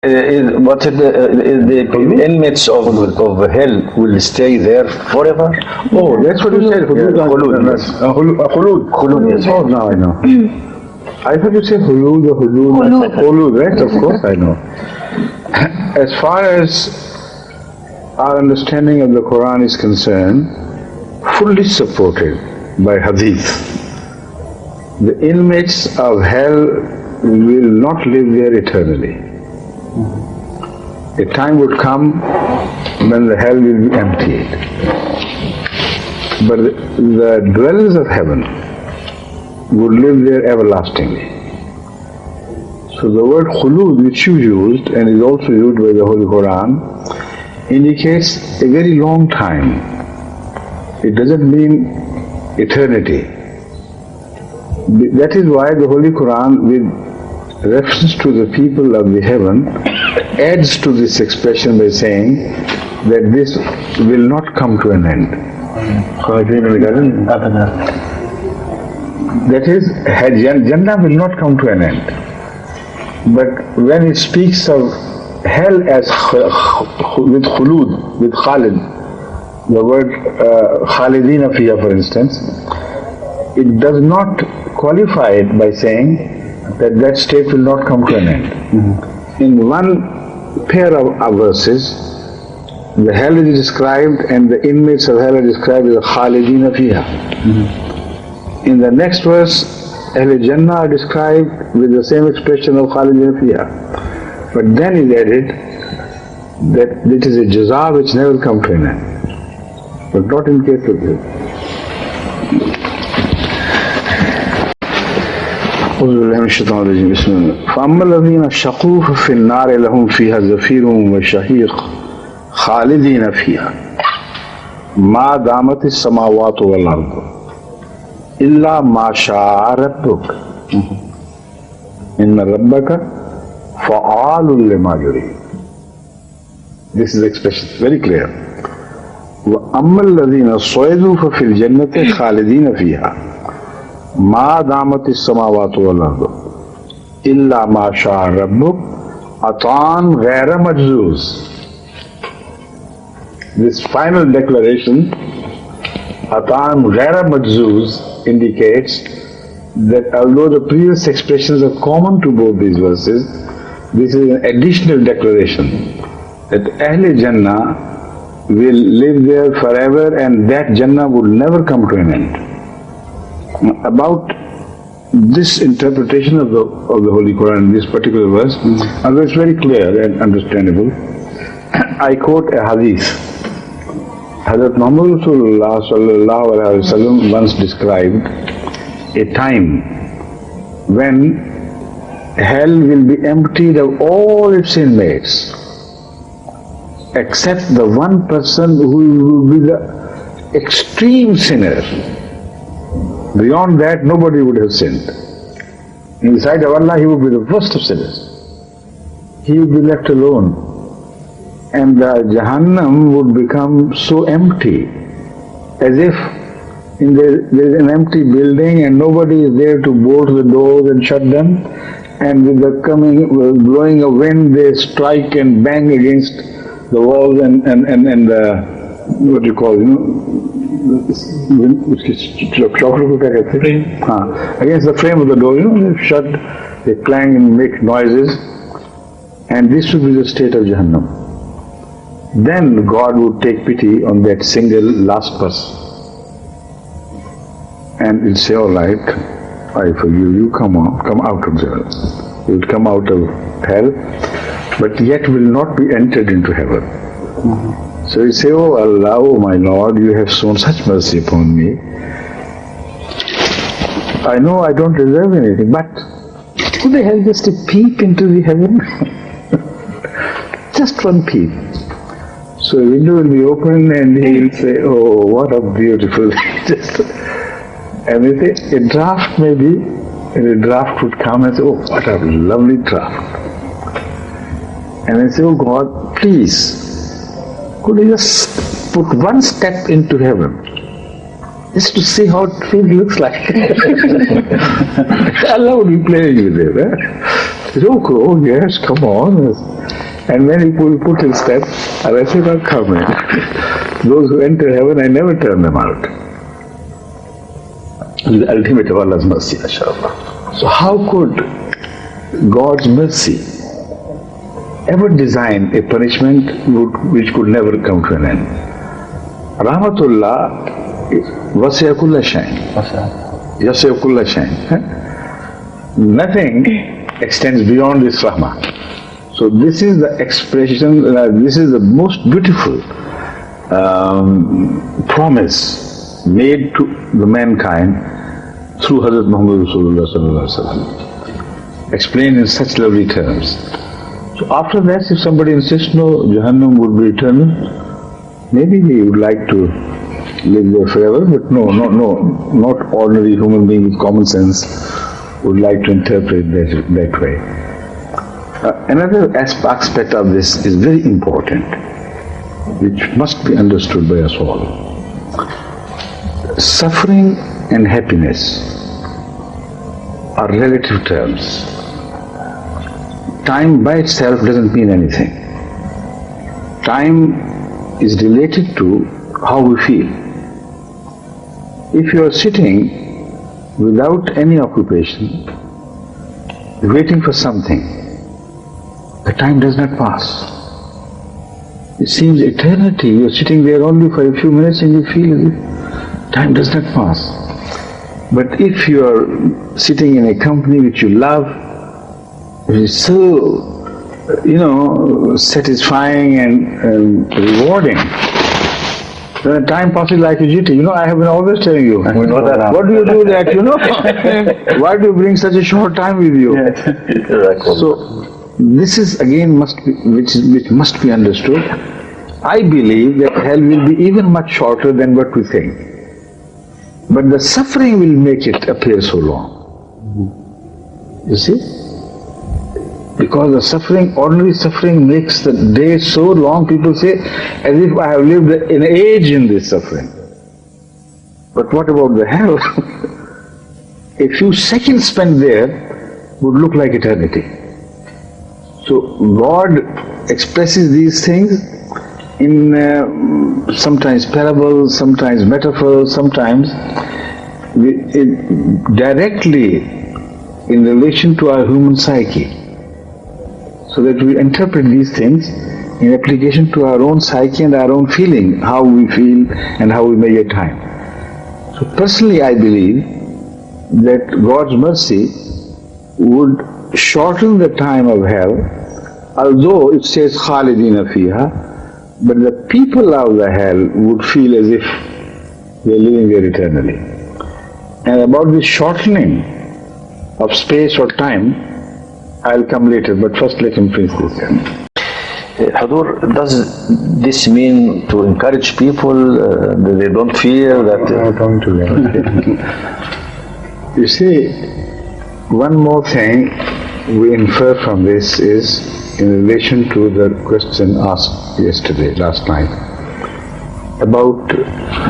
Is the inmates of hell will stay there forever? Oh, that's what you said. Khulud, yes. Khulud, yes. Oh, now I know. I thought you said hulud or hulud. Hulud, right? Of course I know. As far as our understanding of the Quran is concerned, fully supported by hadith. The inmates of hell will not live there eternally. A time would come when the hell will be emptied. But the dwellers of heaven would live there everlastingly. So the word khulud, which you used and is also used by the Holy Quran, indicates a very long time. It doesn't mean eternity. That is why the Holy Quran, with reference to the people of the heaven, adds to this expression by saying that this will not come to an end. That is, Jannah will not come to an end. But when it speaks of hell as with khulud, with khalid, the word khalidina fiha, for instance, it does not qualify it by saying that that state will not come to an end. In one pair of verses, the hell is described and the inmates of hell are described as khalidina fiha. In the next verse, Ahl Jannah are described with the same expression of khalidina fiha. But then is added that it is a jaza which never comes to an end. But not in case of this. فَأَمَّا الَّذِينَ شَقُوا فِي النَّارِ لَهُمْ فِيهَا زَفِيرٌ وَشَهِيقٌ خَالِدِينَ فِيهَا مَا دَامَتِ السَّمَاوَاتُ وَالْأَرْضُ إِلَّا مَا شَاءَ رَبُّكَ إِنَّ رَبَّكَ فَعَالٌ لِمَا يُرِيدُ. This is the expression, very clear. وَأَمَّا الَّذِينَ صُعِدُوا فَفِي الْجَنَّةِ خَالِدِينَ فِيهَا ما دامت السماوات والارض الا ما شاء ربك عطاء غير مجزوز. This final declaration, عطاء غير مجزوز, indicates that although the previous expressions are common to both these verses, this is an additional declaration that Ahl Jannah will live there forever and that Jannah will never come to an end. About this interpretation of the Holy Quran, this particular verse, although it's very clear and understandable, I quote a hadith. Hazrat Muhammad Rasulullah sallallahu alaihi wasallam once described a time when hell will be emptied of all its inmates, except the one person who will be the extreme sinner. Beyond that, nobody would have sinned. In the sight of Allah, he would be the worst of sinners. He would be left alone. And the Jahannam would become so empty, as if there is an empty building and nobody is there to bolt the doors and shut them. And with the blowing of wind, they strike and bang against the walls and what do you call it, against the frame of the door, they shut, they clang and make noises, and this would be the state of Jahannam. Then God would take pity on that single last person and he'll say, all right, I forgive you, come out of hell. You will come out of hell, but yet will not be entered into heaven. So you say, oh Allah, oh my Lord, you have shown such mercy upon me. I know I don't deserve anything, but could I have just a peep into the heaven? Just one peep. So the window will be open and he will say, oh, what a beautiful and a draft maybe, and a draft would come and say, oh, what a lovely draft. And I say, oh God, please, could you just put one step into heaven, just to see how it looks like? Allah would be playing with it. Oh yes, come on. And when he put his step, Allah said, "Oh, come in." Those who enter heaven, I never turn them out. The ultimate of Allah's mercy, inshallah. So how could God's mercy ever design a punishment which could never come to an end? Rahmatullah wasi'a kulla shay'in. Yasi'a kulla shay'in. Nothing extends beyond this rahmah. So this is the expression, this is the most beautiful promise made to the mankind through Hazrat Muhammad Rasulullah sallallahu alaihi wasallam, explained in such lovely terms. So after that, if somebody insists, no, Jahannam would be eternal, maybe he would like to live there forever, but no, not ordinary human being with common sense would like to interpret that way. Another aspect of this is very important, which must be understood by us all. Suffering and happiness are relative terms. Time by itself doesn't mean anything. Time is related to how we feel. If you are sitting without any occupation, waiting for something, the time does not pass. It seems eternity. You are sitting there only for a few minutes and you feel as if time does not pass. But if you are sitting in a company which you love, it is so, satisfying and rewarding, then the time passes like a jitty. I have been always telling you, we know that. What do you do that, Why do you bring such a short time with you? So, this is again which must be understood. I believe that hell will be even much shorter than what we think. But the suffering will make it appear so long. You see? Because the suffering, ordinary suffering makes the day so long, people say, as if I have lived an age in this suffering. But what about the hell? A few seconds spent there would look like eternity. So God expresses these things in sometimes parables, sometimes metaphors, sometimes directly in relation to our human psyche, so that we interpret these things in application to our own psyche and our own feeling, how we feel and how we measure time. So personally I believe that God's mercy would shorten the time of hell, although it says Khalidina fiha, but the people of the hell would feel as if they are living there eternally. And about this shortening of space or time, I'll come later, but first let him finish this. Hadur, does this mean to encourage people that they don't fear that? I'll come to that. You see, one more thing we infer from this is in relation to the question asked last night, about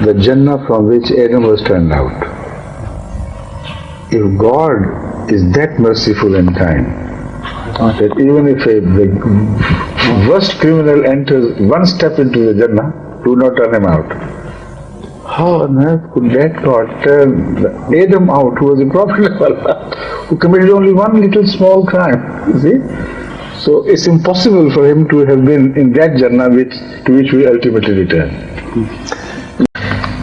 the Jannah from which Adam was turned out. If God is that merciful and kind, that even if the worst criminal enters one step into the Jannah, do not turn him out. How on earth could that God turn Adam out, who was a prophet of Allah, who committed only one little small crime, you see? So it's impossible for him to have been in that Jannah to which we ultimately return.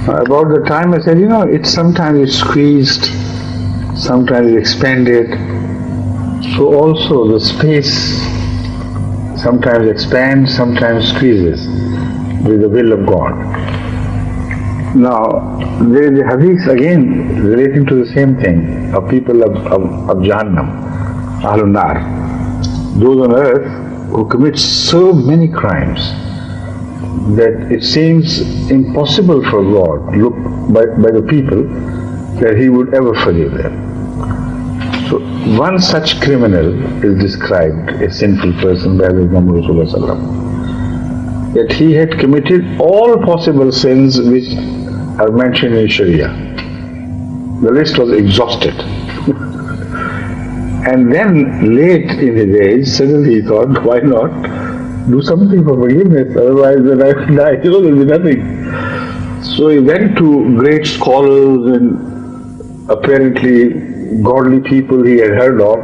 About the time, I said, it's sometimes squeezed, sometimes expanded. So also the space sometimes expands, sometimes squeezes with the will of God. Now, there is a hadith again relating to the same thing of people of Jahannam, Ahlun Nar, those on earth who commit so many crimes that it seems impossible for God, by the people, that He would ever forgive them. So one such criminal is described, a sinful person, by the Muhammad Rasulullah, that he had committed all possible sins which are mentioned in Sharia. The list was exhausted. And then late in his age, suddenly he thought, why not do something for forgiveness? Otherwise, when I die, there will be nothing. So he went to great scholars and apparently godly people he had heard of.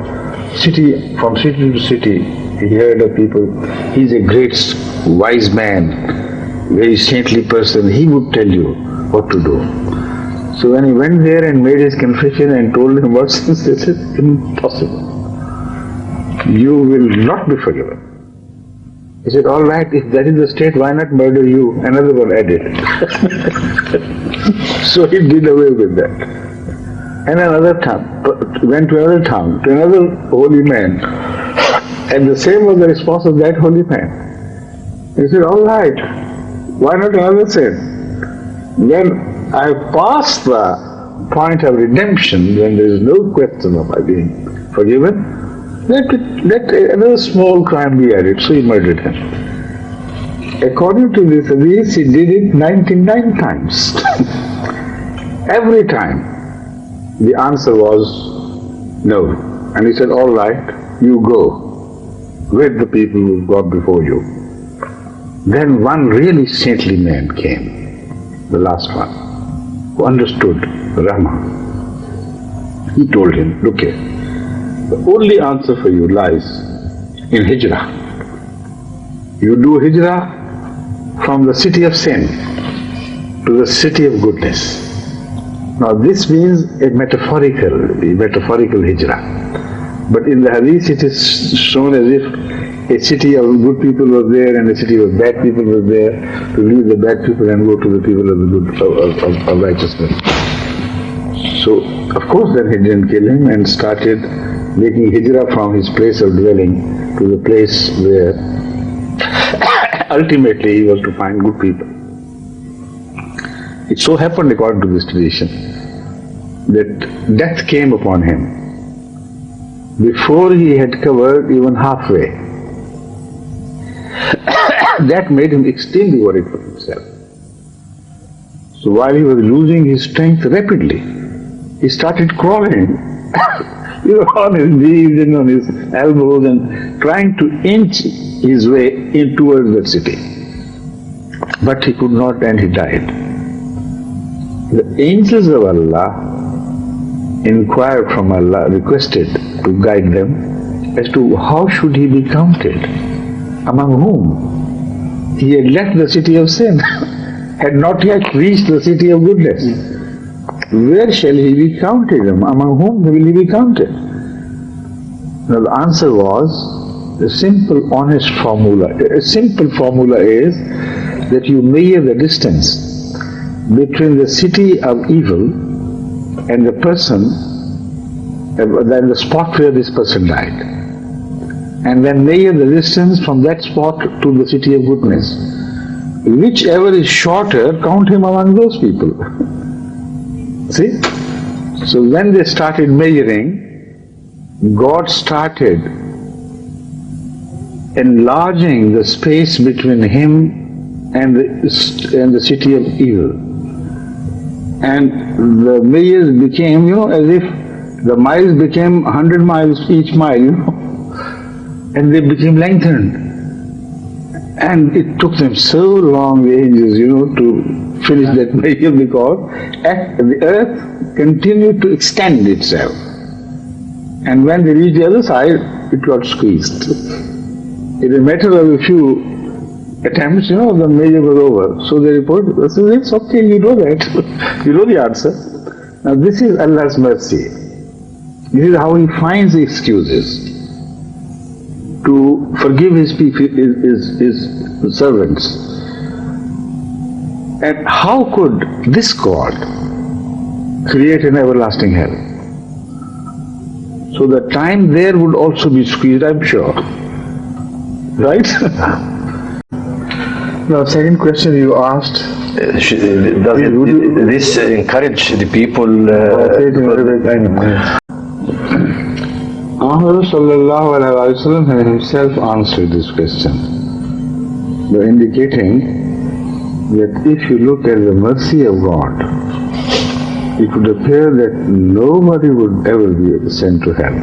From city to city, he heard of people. He's a great wise man, very saintly person. He would tell you what to do. So when he went there and made his confession and told him what sins, they said, impossible. You will not be forgiven. He said, all right, if that is the state, why not murder you? Another one added. So he did away with that. And another town, went to another town, to another holy man. And the same was the response of that holy man. He said, all right, why not another sin? When I passed the point of redemption, when there is no question of my being forgiven, let another small crime be added. So he murdered him. According to this hadith, he did it 99 times. Every time the answer was no. And he said, all right, you go with the people who've gone before you. Then one really saintly man came, the last one, who understood Rama. He told him, look here, the only answer for you lies in hijrah. You do hijrah from the city of sin to the city of goodness. Now this means a metaphorical hijrah. But in the hadith it is shown as if a city of good people was there and a city of bad people was there, to leave the bad people and go to the people of the good of righteousness. So of course then he didn't kill him and started making hijrah from his place of dwelling to the place where ultimately he was to find good people. It so happened, according to this tradition, that death came upon him before he had covered even halfway. That made him extremely worried for himself. So while he was losing his strength rapidly, he started crawling on his knees and on his elbows and trying to inch his way in towards the city. But he could not, and he died. The angels of Allah inquired from Allah, requested to guide them as to how should he be counted, among whom. He had left the city of sin, had not yet reached the city of goodness. Where shall he be counted? Among whom will he be counted? Now the answer was a simple, honest formula. A simple formula is that you measure the distance between the city of evil and the person, then the spot where this person died. And then measure the distance from that spot to the city of goodness. Whichever is shorter, count him among those people. See? So when they started measuring, God started enlarging the space between him and the city of evil. And the measures became, as if the miles became 100 miles each mile, and they became lengthened. And it took them so long, the angels, to finish that measure, because the earth continued to extend itself. And when they reached the other side, it got squeezed. In a matter of a few attempts, the measure was over. So they reported, it's okay, you know that. You know the answer. Now this is Allah's mercy. This is how He finds the excuses to forgive His people, His servants. And how could this God create an everlasting hell? So the time there would also be squeezed, I'm sure. Right? Now, second question you asked. Does this encourage the people? Muhammad sallallahu alaihi wasallam had himself answered this question by indicating that if you look at the mercy of God, it would appear that nobody would ever be sent to hell.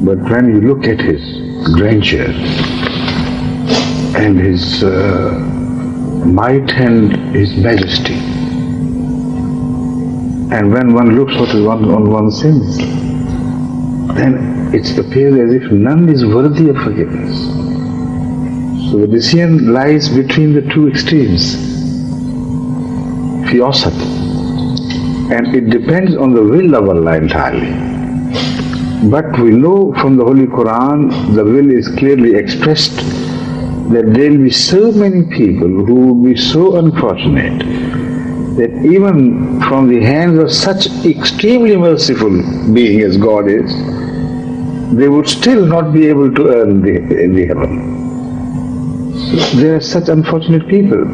But when you look at his grandeur and his might and his majesty, and when one looks on one's sins, then it appears as if none is worthy of forgiveness. So the decision lies between the two extremes, fi awsat, and it depends on the will of Allah entirely. But we know from the Holy Quran, the will is clearly expressed that there will be so many people who will be so unfortunate that even from the hands of such extremely merciful being as God is, they would still not be able to earn the heaven. So there are such unfortunate people.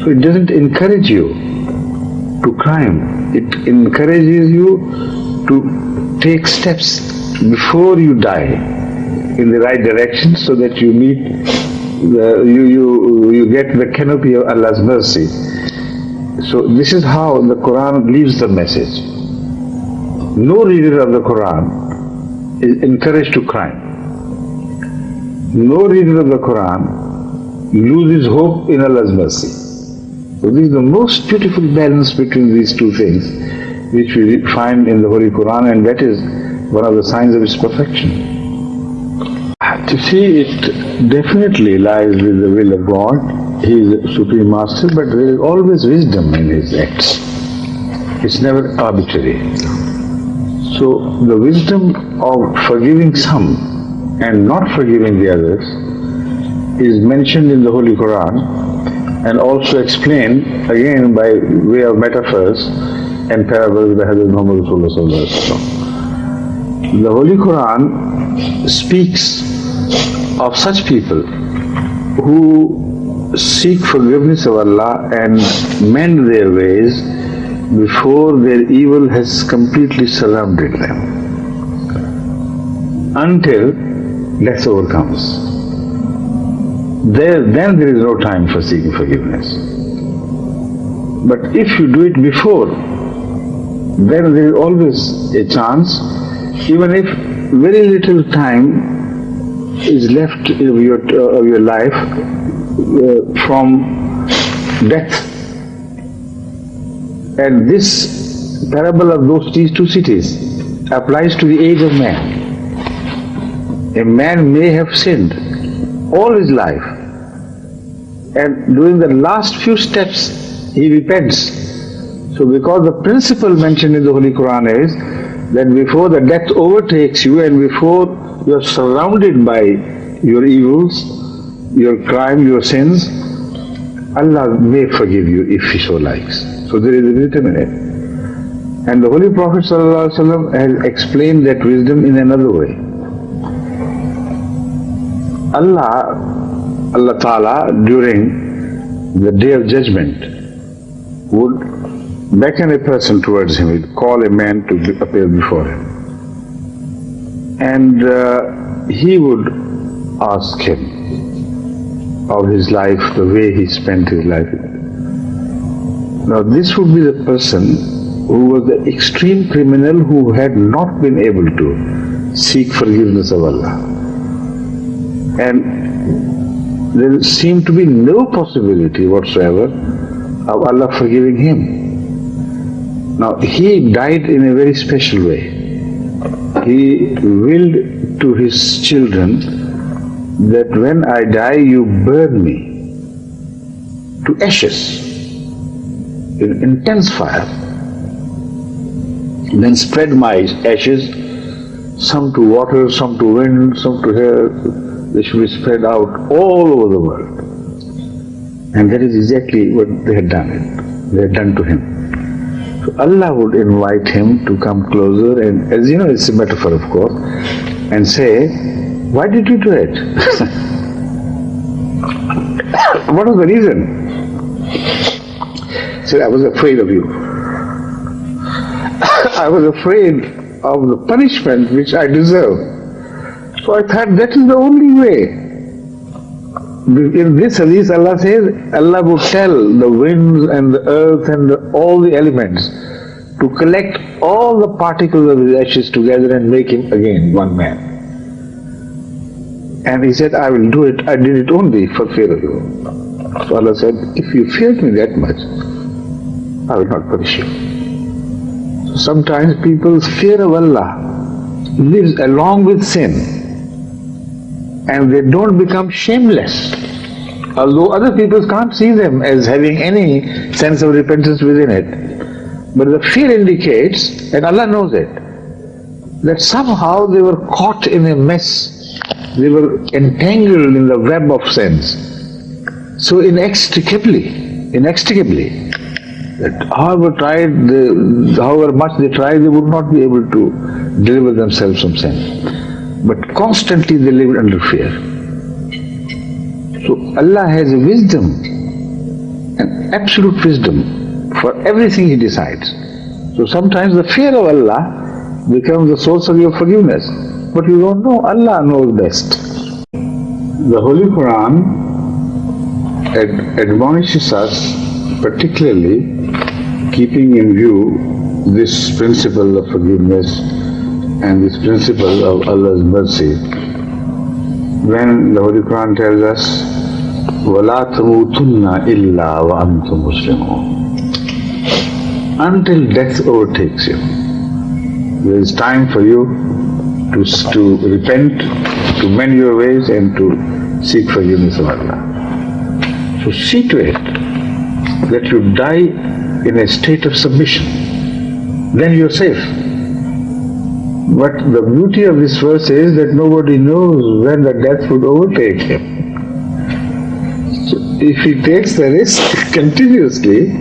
So it doesn't encourage you to crime. It encourages you to take steps before you die in the right direction so that you meet you get the canopy of Allah's mercy. So this is how the Quran leaves the message. No reader of the Quran is encouraged to crime. No reader of the Quran loses hope in Allah's mercy. So this is the most beautiful balance between these two things which we find in the Holy Quran, and that is one of the signs of its perfection. To see, it definitely lies with the will of God. He is the Supreme Master, but there is always wisdom in His acts. It's never arbitrary. So the wisdom of forgiving some and not forgiving the others is mentioned in the Holy Quran and also explained again by way of metaphors and parables by Hazrat Muhammad Rasulullah. The Holy Quran speaks of such people who seek forgiveness of Allah and mend their ways before their evil has completely surrounded them, until death overcomes. Then there is no time for seeking forgiveness. But if you do it before, then there is always a chance, even if very little time is left of your life from death. And this parable of these two cities applies to the age of man. A man may have sinned all his life, and during the last few steps he repents. So because the principle mentioned in the Holy Quran is that before the death overtakes you and before you are surrounded by your evils, your crime, your sins, Allah may forgive you if He so likes. So there is a wisdom in it. And the Holy Prophet ﷺ has explained that wisdom in another way. Allah Ta'ala during the Day of Judgment would beckon a person towards Him, He'd call a man to appear before Him. And He would ask him of his life, the way he spent his life. Now this would be the person who was the extreme criminal who had not been able to seek forgiveness of Allah. And there seemed to be no possibility whatsoever of Allah forgiving him. Now he died in a very special way. He willed to his children that when I die you burn me to ashes in intense fire, then spread my ashes, some to water, some to wind, some to air. They should be spread out all over the world. And that is exactly what they had done. They had done to him. So Allah would invite him to come closer, and as you know, it's a metaphor of course, and say, why did you do it? What was the reason? He said, I was afraid of you. I was afraid of the punishment which I deserve. So I thought that is the only way. In this hadith, Allah says, Allah would tell the winds and the earth and all the elements to collect all the particles of his ashes together and make him again one man. And he said, I will do it. I did it only for fear of you. So Allah said, if you feared me that much, I will not punish you. So sometimes people's fear of Allah lives along with sin, and they don't become shameless. Although other people can't see them as having any sense of repentance within it. But the fear indicates, and Allah knows it, that somehow they were caught in a mess. They were entangled in the web of sins. So inextricably, that however much they tried, they would not be able to deliver themselves from sin. But constantly they lived under fear. So Allah has a wisdom, an absolute wisdom for everything He decides. So sometimes the fear of Allah becomes the source of your forgiveness. But you don't know, Allah knows best. The Holy Quran admonishes us, particularly keeping in view this principle of forgiveness and this principle of Allah's mercy, when the Holy Quran tells us, وَلَا تَمُوتُنَّ إِلَّا وَأَنْتُمْ مُسْلِمُونَ. Until death overtakes you, there is time for you to repent, to mend your ways, and to seek forgiveness of Allah. So see to it that you die in a state of submission. Then you're safe. But the beauty of this verse is that nobody knows when the death would overtake him. So if he takes the risk continuously,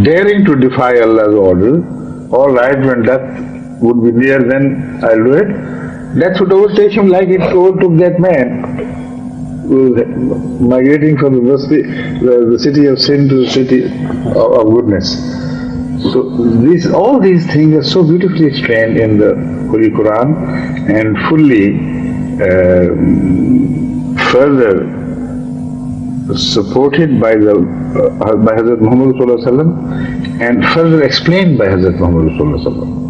daring to defy Allah's order, all right, when death would be near, then I'll do it. Death would overtake him like it overtook that man who was migrating from the city of sin to the city of goodness. So all these things are so beautifully explained in the Holy Quran and fully further supported by Hazrat Muhammad Sallallahu Alaihi Wasallam and further explained by Hazrat Muhammad Sallallahu Alaihi Wasallam.